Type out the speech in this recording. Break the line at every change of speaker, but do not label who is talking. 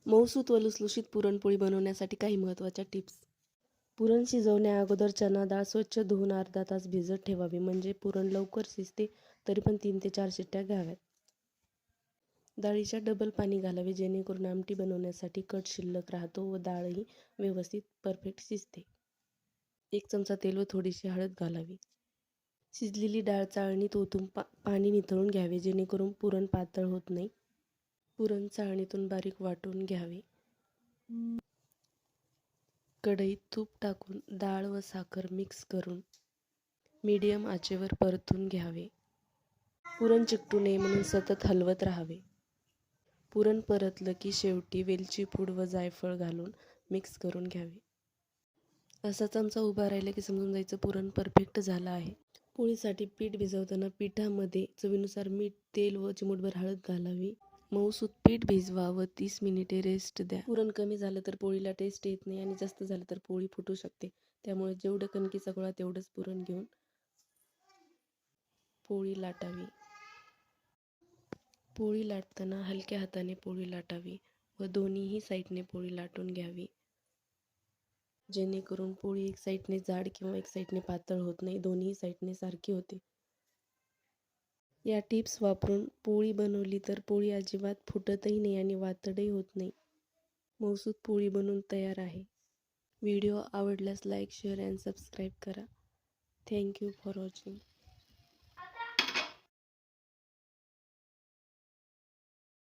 मऊसूत व लुसलुशीत पुरणपोळी बनवण्यासाठी काही महत्त्वाच्या टिप्स. पुरण शिजवण्या अगोदर चणा डाळ स्वच्छ धुवून अर्धा तास भिजत ठेवावी, म्हणजे पुरण लवकर शिजते. तरी पण 3 ते 4 शिट्ट्या घ्याव्यात. डाळीच्या डबल पाणी घालावे, जेणेकरून आमटी बनवण्यासाठी कट शिल्लक राहतो व डाळही व्यवस्थित परफेक्ट शिजते. 1 चमचा तेल व थोडीशी हळद घालावी. शिजलेली डाळ चाळणीत ओतून पाणी निथळून घ्यावे, जेणेकरून पुरण पातळ होत नाही. पुरण चाळणीतून बारीक वाटून घ्यावे. कढईत तूप टाकून डाळ व साखर मिक्स करून मीडियम आचेवर परतून घ्यावे. पुरण चिकटू नये म्हणून सतत हलवत राहावे. पुरण परतलं की शेवटी वेलची पूड व जायफळ घालून मिक्स करून घ्यावे. असा चमचा उभा राहिला की समजून जायचं पुरण परफेक्ट झालं आहे. पोळीसाठी पीठ भिजवताना पिठामध्ये चवीनुसार मीठ, तेल व चिमूटभर हळद घालावी. मऊसूत पीठ भिजवा व 30 मिनिटे रेस्ट द्या. पुरण कमी झालं तर पोळीला टेस्ट येत नाही आणि जास्त झालं तर पोळी फुटू शकते. त्यामुळे जेवढं कणकीचा गोळा तेवढंच पुरण घेऊन पोळी लाटावी. पोळी लाटताना हलक्या हाताने पोळी लाटावी व दोन्हीही साईडने पोळी लाटून घ्यावी, जेणेकरून पोळी एक साईडने जाड किंवा एक साईडने पातळ होत नाही, दोन्ही साईडने सारखी होते. या टिप्स वापरून पोळी बनवली तर पोळी अजिबात फुटतही नाही आणि वातडही होत नाही. मऊसूत पोळी बनवून तयार आहे. व्हिडिओ आवडल्यास लाईक, शेअर अँड सबस्क्राईब करा. Thank you for watching.